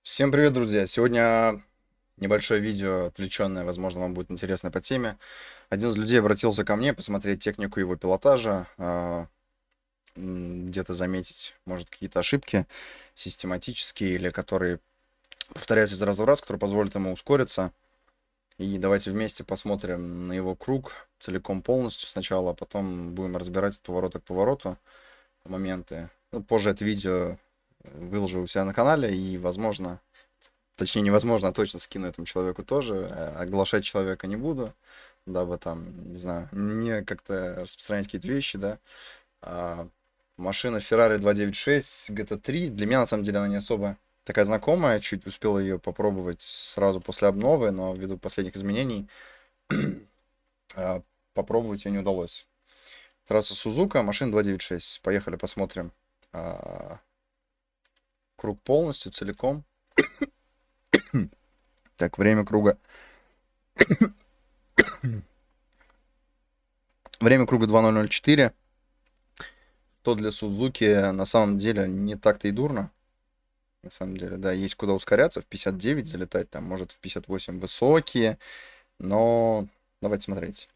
Всем привет, друзья! Сегодня небольшое видео, отвлеченное, возможно, вам будет интересно по теме. Один из людей обратился ко мне посмотреть технику его пилотажа, где-то заметить, может, какие-то ошибки систематические или которые повторяются из раза в раз, которые позволят ему ускориться. И давайте вместе посмотрим на его круг целиком полностью сначала, а потом будем разбирать от поворота к повороту моменты. Ну, позже это видео выложу у себя на канале и, возможно, точнее, невозможно, а точно скину этому человеку тоже. Оглашать человека не буду, дабы там, не знаю, не как-то распространять какие-то вещи, да. А, Машина Ferrari 296 GT3. Для меня, на самом деле, она не особо такая знакомая. Чуть успел ее попробовать сразу после обновы, но ввиду последних изменений а, попробовать ее не удалось. Трасса Сузука, машина 296. Поехали, посмотрим круг полностью, целиком. Так, время круга. Время круга 2004. То для Сузуки на самом деле не так-то и дурно. На самом деле, да, есть куда ускоряться. В 59 залетать, там, может, в 58 высокие. Но давайте смотреть.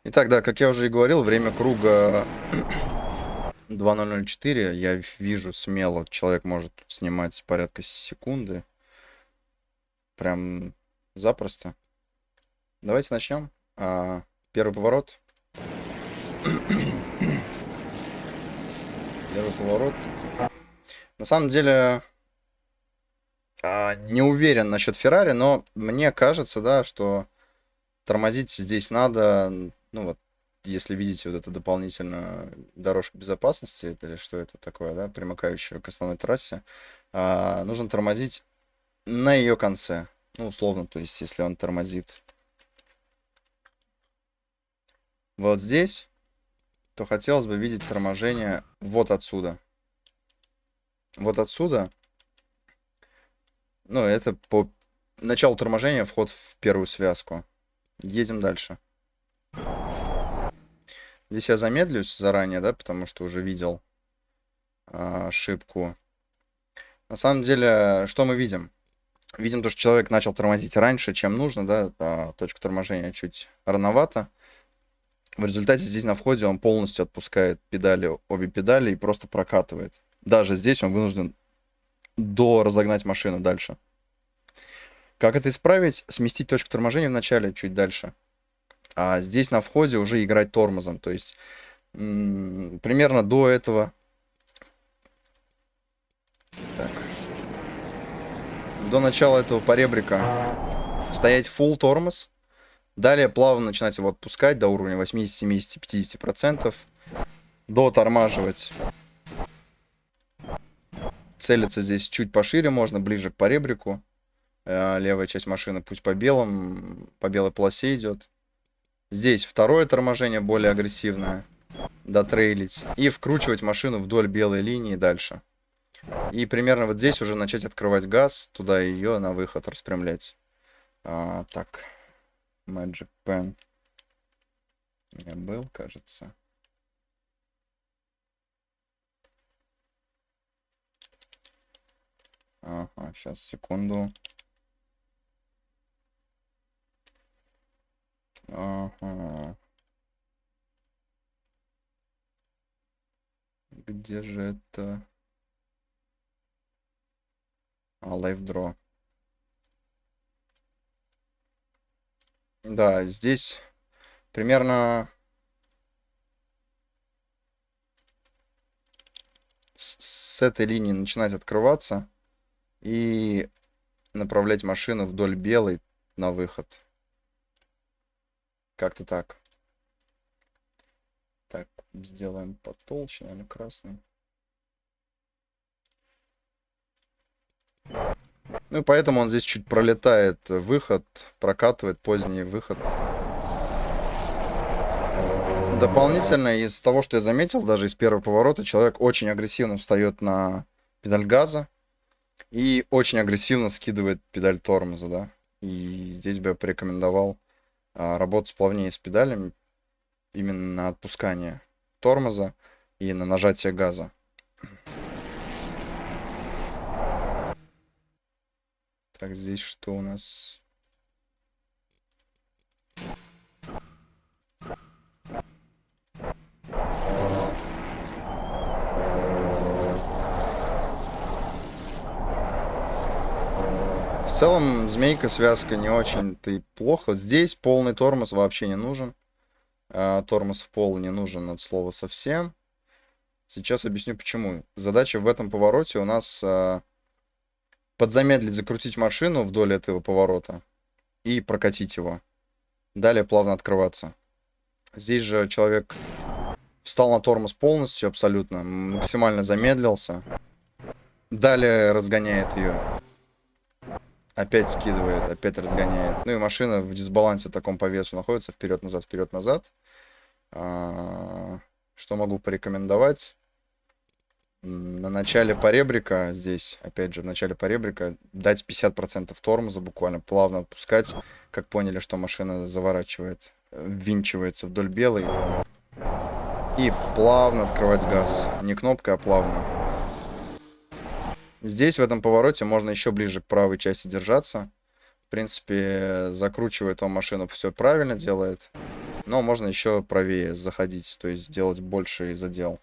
Итак, да, как я уже и говорил, время круга 2004. Я вижу смело, человек может снимать порядка секунды. Прям запросто. Давайте начнем. Первый поворот. Первый поворот. На самом деле, не уверен насчет Феррари, но мне кажется, да, что тормозить здесь надо, ну вот, если видите вот эту дополнительную дорожку безопасности, или что это такое, да, примыкающую к основной трассе, нужно тормозить на ее конце. Ну, условно, то есть, если он тормозит вот здесь, то хотелось бы видеть торможение вот отсюда. Вот отсюда. Ну, это по началу торможения вход в первую связку. Едем дальше. Здесь я замедлюсь заранее, да, потому что уже видел ошибку. На самом деле, что мы видим? Видим то, что человек начал тормозить раньше, чем нужно, да, точка торможения чуть рановато. В результате здесь на входе он полностью отпускает педали, обе педали и просто прокатывает. Даже здесь он вынужден разогнать машину дальше. Как это исправить? Сместить точку торможения в начале чуть дальше. А здесь на входе уже играть тормозом. То есть Примерно до этого. Так. До начала этого поребрика стоять full тормоз. Далее плавно начинать его отпускать до уровня 80, 70, 50%. Дотормаживать. Целиться здесь чуть пошире можно, ближе к поребрику. Левая часть машины пусть по белой полосе идет. Здесь второе торможение более агрессивное. Дотрейлить. И вкручивать машину вдоль белой линии дальше. И примерно вот здесь уже начать открывать газ. Туда ее на выход распрямлять. Так. Magic Pen. У меня был, кажется. Ага, сейчас, секунду. Ага. Где же это? Live Draw. Да, здесь примерно с этой линии начинать открываться и направлять машину вдоль белой на выход. Как-то так. Так, сделаем потолще, наверное, красный. Ну и поэтому он здесь чуть пролетает выход, прокатывает поздний выход. Дополнительно из того, что я заметил, даже из первого поворота, человек очень агрессивно встает на педаль газа и очень агрессивно скидывает педаль тормоза, да. И здесь бы я порекомендовал работать плавнее с педалями, именно на отпускание тормоза и на нажатие газа. Так, здесь что у нас? В целом, змейка, связка не очень-то и плохо. Здесь полный тормоз вообще не нужен. Тормоз в пол не нужен от слова совсем. Сейчас объясню почему. Задача в этом повороте у нас подзамедлить, закрутить машину вдоль этого поворота и прокатить его. Далее плавно открываться. Здесь же человек встал на тормоз полностью, абсолютно, максимально замедлился. Далее разгоняет ее. Опять скидывает, опять разгоняет. Ну и машина в дисбалансе таком по весу находится. Вперед-назад, вперед-назад. Что могу порекомендовать? На начале поребрика, здесь, опять же, в начале поребрика, дать 50% тормоза, буквально плавно отпускать. Как поняли, что машина заворачивает, ввинчивается вдоль белой. И плавно открывать газ. Не кнопкой, а плавно. Здесь, в этом повороте, можно еще ближе к правой части держаться. В принципе, закручивает он машину, все правильно делает. Но можно еще правее заходить, то есть сделать больше задел.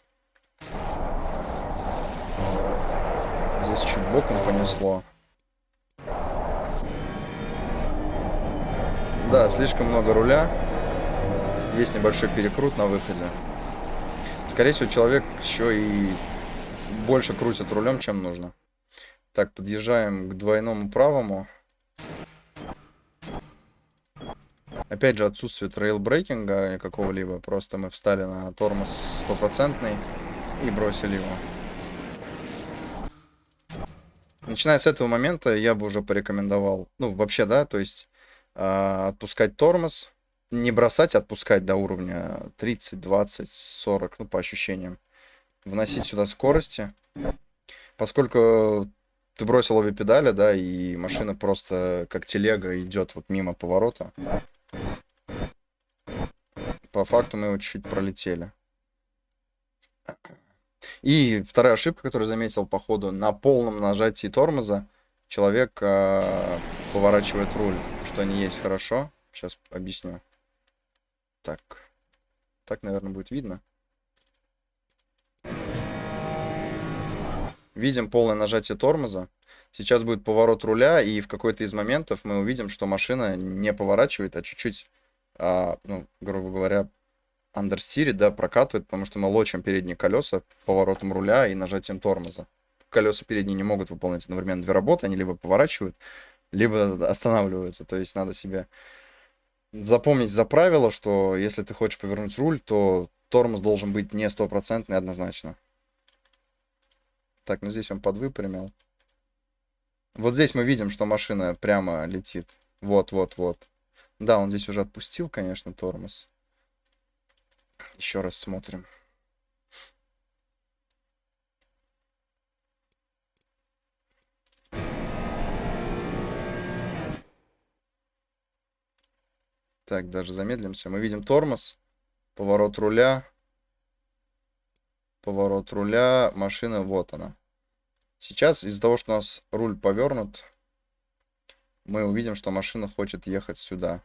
Здесь чуть боком понесло. Да, слишком много руля. Есть небольшой перекрут на выходе. Скорее всего, человек еще и больше крутит рулем, чем нужно. Так, подъезжаем к двойному правому. Опять же, отсутствие трейлбрейкинга какого-либо. Просто мы встали на тормоз стопроцентный и бросили его. Начиная с этого момента я бы уже порекомендовал, ну, вообще, да, то есть отпускать тормоз. Не бросать, а отпускать до уровня 30, 20, 40, ну, по ощущениям. Вносить сюда скорости. Поскольку ты бросил обе педали, да, и машина просто как телега идет вот мимо поворота. По факту мы его чуть-чуть пролетели. И вторая ошибка, которую заметил по ходу, на полном нажатии тормоза человек поворачивает руль, что не есть хорошо. Сейчас объясню. Так, наверное, будет видно. Видим полное нажатие тормоза. Сейчас будет поворот руля, и в какой-то из моментов мы увидим, что машина не поворачивает, а чуть-чуть, ну, грубо говоря, андерстире, да, прокатывает, потому что мы лочим передние колеса поворотом руля и нажатием тормоза. Колеса передние не могут выполнять одновременно две работы, они либо поворачивают, либо останавливаются. То есть надо себе запомнить за правило, что если ты хочешь повернуть руль, то тормоз должен быть не стопроцентный однозначно. Так, ну здесь он подвыпрямил. Вот здесь мы видим, что машина прямо летит. Вот, вот, вот. Да, он здесь уже отпустил, конечно, тормоз. Еще раз смотрим. Так, даже замедлимся. Мы видим тормоз, поворот руля, машина, вот она. Сейчас из-за того, что у нас руль повернут, мы увидим, что машина хочет ехать сюда.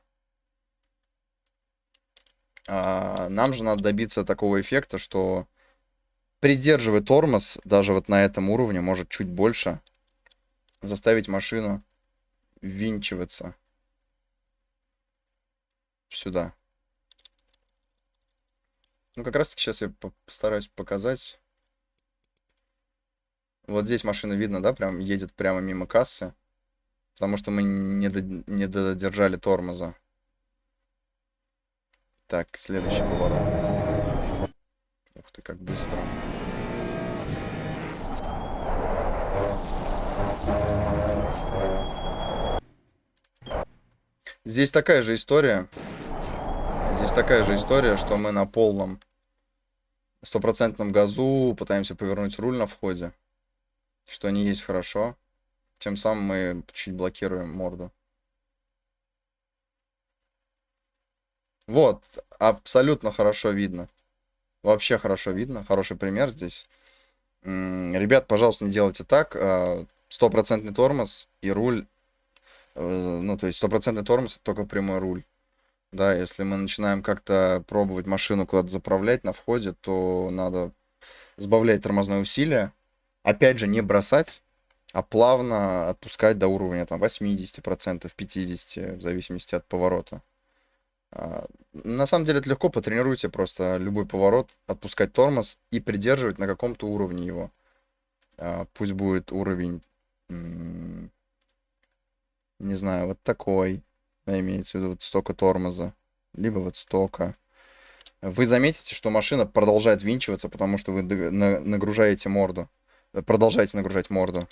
Нам же надо добиться такого эффекта, что придерживая тормоз, даже вот на этом уровне, может чуть больше, заставить машину ввинчиваться сюда. Ну, как раз таки сейчас я постараюсь показать. Вот здесь машина видно, да, прям едет прямо мимо кассы, потому что мы не додержали тормоза. Так, следующий поворот. Ух ты, как быстро. Здесь такая же история. Здесь такая же история, что мы на полном стопроцентном газу пытаемся повернуть руль на входе, что не есть хорошо. Тем самым мы чуть блокируем морду. Вот, абсолютно хорошо видно. Вообще хорошо видно. Хороший пример здесь. Ребят, пожалуйста, не делайте так. Стопроцентный тормоз и руль. Ну, то есть стопроцентный тормоз — это только прямой руль. Да, если мы начинаем как-то пробовать машину куда-то заправлять на входе, то надо сбавлять тормозное усилие. Опять же, не бросать, а плавно отпускать до уровня там 80%, 50%, в зависимости от поворота. На самом деле это легко, потренируйте просто любой поворот, отпускать тормоз и придерживать на каком-то уровне его. Пусть будет уровень, не знаю, вот такой, имеется в виду вот столько тормоза, либо вот столько. Вы заметите, что машина продолжает винчиваться, потому что вы нагружаете морду. Продолжаете нагружать морду.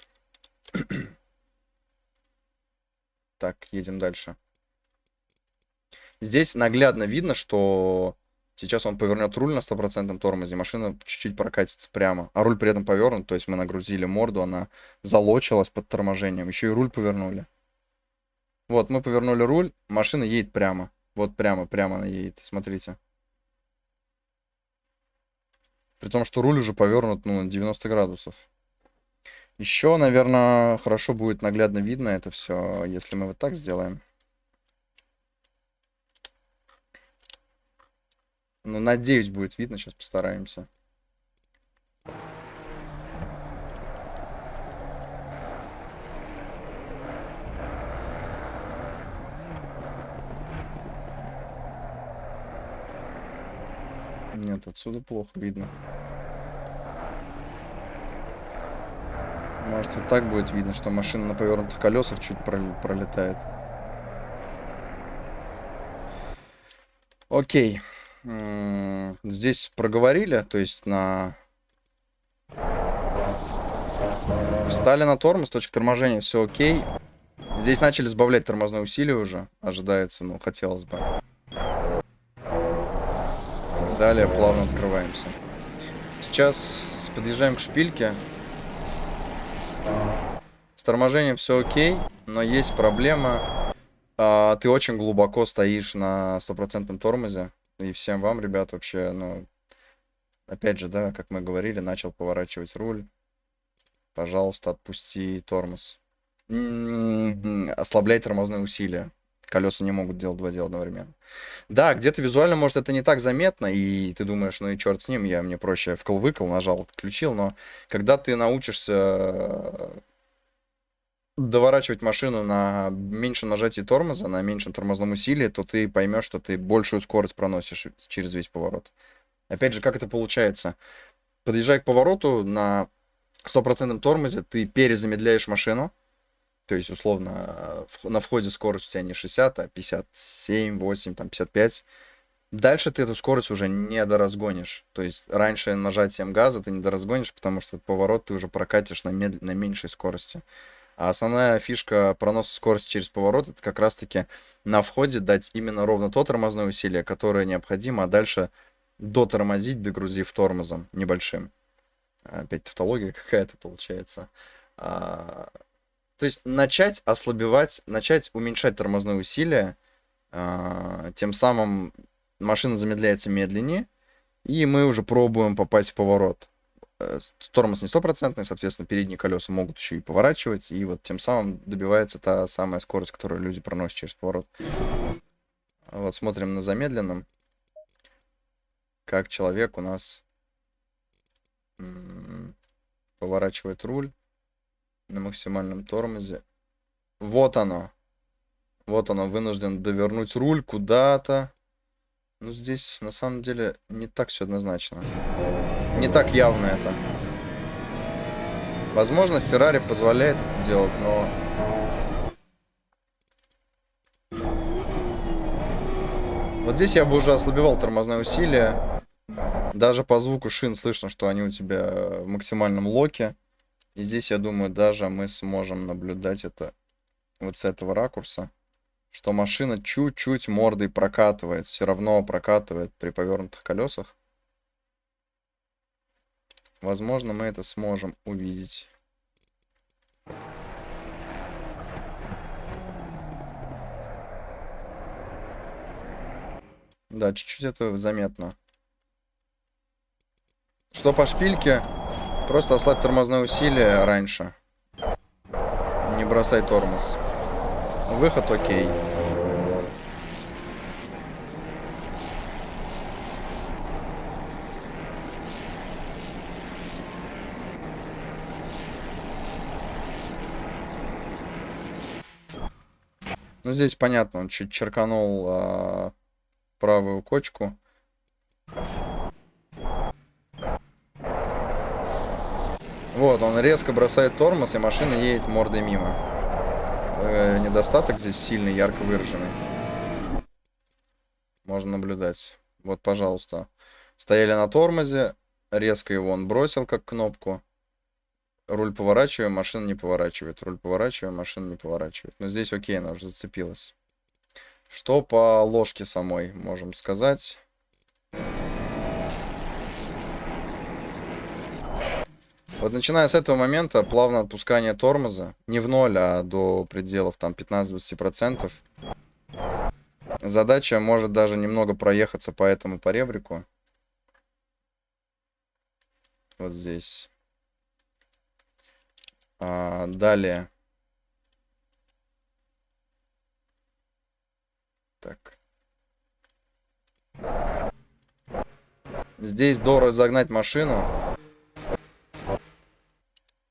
Так, едем дальше. Здесь наглядно видно, что сейчас он повернет руль на стопроцентном тормозе, машина чуть-чуть прокатится прямо, а руль при этом повернут, то есть мы нагрузили морду, она залочилась под торможением, еще и руль повернули. Вот, мы повернули руль, машина едет прямо. Вот прямо она едет, смотрите. При том, что руль уже повернут, ну, на 90 градусов. Еще, наверное, хорошо будет наглядно видно это все, если мы вот так сделаем. Ну, надеюсь, будет видно, сейчас постараемся. Нет, отсюда плохо видно. Может, вот так будет видно, что машина на повернутых колесах чуть пролетает. Окей. Здесь проговорили, то есть встали на тормоз, точка торможения, все окей. Здесь начали сбавлять тормозное усилие уже, ожидается, ну, хотелось бы. Далее плавно открываемся. Сейчас подъезжаем к шпильке. С торможением все окей, но есть проблема. Ты очень глубоко стоишь на стопроцентном тормозе. И всем вам, ребят, вообще, ну, опять же, да, как мы говорили, начал поворачивать руль. Пожалуйста, отпусти тормоз. Ослабляй тормозные усилия. Колеса не могут делать два дела одновременно. Да, где-то визуально, может, это не так заметно, и ты думаешь, ну и черт с ним, мне проще вкл-выкл, нажал, отключил, но когда ты научишься доворачивать машину на меньшем нажатии тормоза, на меньшем тормозном усилии, то ты поймешь, что ты большую скорость проносишь через весь поворот. Опять же, как это получается? Подъезжая к повороту на стопроцентном тормозе, ты перезамедляешь машину, то есть, условно, на входе скорость у тебя не 60, а 57, 8, там, 55. Дальше ты эту скорость уже не доразгонишь. То есть, раньше нажатием газа ты не доразгонишь, потому что поворот ты уже прокатишь на меньшей скорости. А основная фишка проноса скорости через поворот — это как раз-таки на входе дать именно ровно то тормозное усилие, которое необходимо, а дальше дотормозить, догрузив тормозом небольшим. Опять тавтология какая-то получается. А, То есть начать ослабевать, начать уменьшать тормозное усилие, тем самым машина замедляется медленнее, и мы уже пробуем попасть в поворот. Тормоз не стопроцентный, соответственно, передние колеса могут еще и поворачивать, и вот тем самым добивается та самая скорость, которую люди проносят через поворот. Вот смотрим на замедленном, как человек у нас поворачивает руль на максимальном тормозе. Вот оно. Вот оно, вынужден довернуть руль куда-то. Ну, здесь, на самом деле, не так все однозначно. Не так явно это. Возможно, Феррари позволяет это делать, но... Вот здесь я бы уже ослабевал тормозное усилие. Даже по звуку шин слышно, что они у тебя в максимальном локе. И здесь, я думаю, даже мы сможем наблюдать это вот с этого ракурса, что машина чуть-чуть мордой прокатывает, все равно прокатывает при повернутых колесах. Возможно, мы это сможем увидеть. Да, чуть-чуть это заметно. Что по шпильке? Просто ослабь тормозное усилие раньше. Не бросай тормоз. Выход окей. Ну, здесь понятно, он чуть черканул правую кочку. Вот, он резко бросает тормоз, и машина едет мордой мимо. Недостаток здесь сильный, ярко выраженный. Можно наблюдать. Вот, пожалуйста. Стояли на тормозе, резко его он бросил, как кнопку. Руль поворачиваем, машина не поворачивает. Руль поворачиваем, машина не поворачивает. Но здесь окей, она уже зацепилась. Что по ложке самой можем сказать? Вот начиная с этого момента, плавное отпускание тормоза, не в ноль, а до пределов там 15-20%. Задача может даже немного проехаться по этому поребрику. Вот здесь. Далее. Так. Здесь до разогнать машину.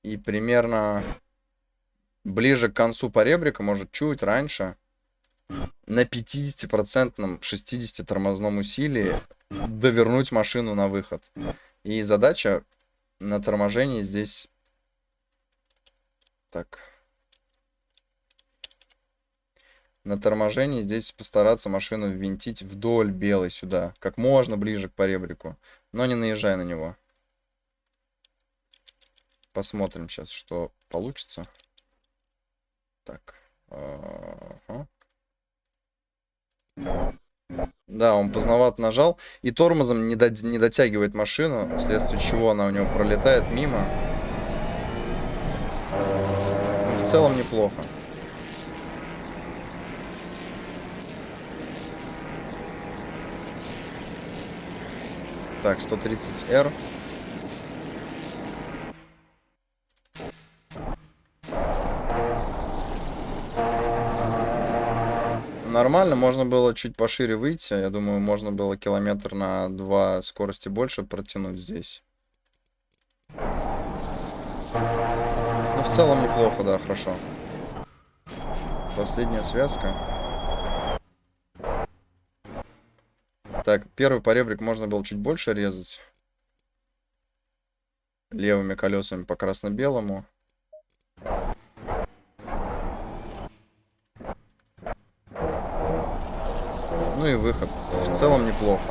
И примерно ближе к концу поребрика, может чуть раньше, на 50%, 60% тормозном усилии довернуть машину на выход. И задача на торможении здесь... Так. На торможении здесь постараться машину ввинтить вдоль белой сюда, как можно ближе к поребрику, но не наезжая на него. Посмотрим сейчас, что получится. Так. Ага. Да, он поздновато нажал. И тормозом не дотягивает машину, вследствие чего она у него пролетает мимо. Но в целом неплохо. Так, 130R. Нормально, можно было чуть пошире выйти. Я думаю, можно было километр на 2 скорости больше протянуть здесь. Ну, в целом неплохо, да, хорошо. Последняя связка. Так, первый поребрик можно было чуть больше резать. Левыми колесами по красно-белому. Ну и выход. В целом неплохо.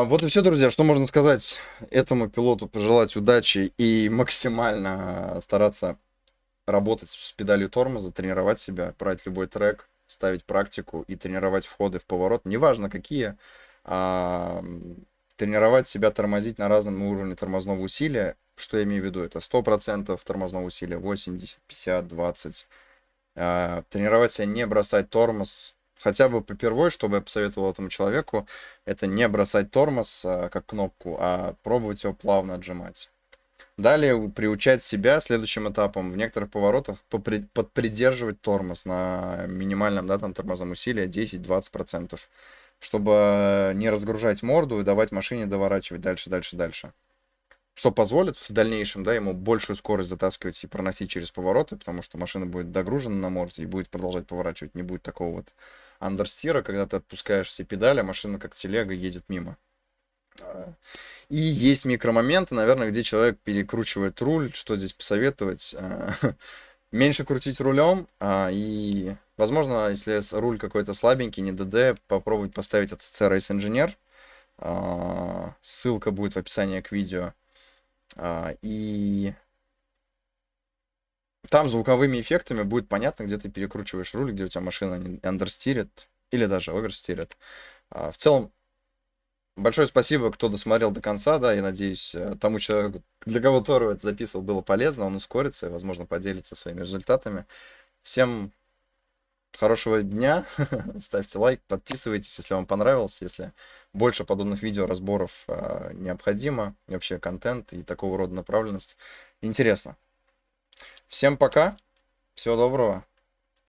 Вот и все, друзья. Что можно сказать этому пилоту? Пожелать удачи и максимально стараться работать с педалью тормоза, тренировать себя, брать любой трек, ставить практику и тренировать входы в поворот, неважно какие, тренировать себя, тормозить на разном уровне тормозного усилия. Что я имею в виду? Это 100% тормозного усилия, 80, 50, 20. Тренировать себя, не бросать тормоз. Хотя бы попервой, чтобы я посоветовал этому человеку, это не бросать тормоз как кнопку, а пробовать его плавно отжимать. Далее приучать себя следующим этапом в некоторых поворотах подпридерживать тормоз на минимальном, да, там, тормозном усилии 10-20%, чтобы не разгружать морду и давать машине доворачивать дальше, дальше, дальше. Что позволит в дальнейшем, да, ему большую скорость затаскивать и проносить через повороты, потому что машина будет догружена на морде и будет продолжать поворачивать. Не будет такого вот андерстира, когда ты отпускаешь все педали, а машина как телега едет мимо. И есть микромоменты, наверное, где человек перекручивает руль. Что здесь посоветовать? Меньше крутить рулем. И, возможно, если руль какой-то слабенький, не ДД, попробовать поставить ATC Race Engineer. Ссылка будет в описании к видео. И там звуковыми эффектами будет понятно, где ты перекручиваешь руль, где у тебя машина андерстирит или даже оверстирит. В целом, большое спасибо, кто досмотрел до конца, да, я надеюсь, тому человеку, для кого Тору это записывал, было полезно, он ускорится и, возможно, поделится своими результатами. Всем хорошего дня, ставьте лайк, подписывайтесь, если вам понравилось, если больше подобных видео, разборов необходимо, и вообще контент и такого рода направленность интересно. Всем пока, всего доброго.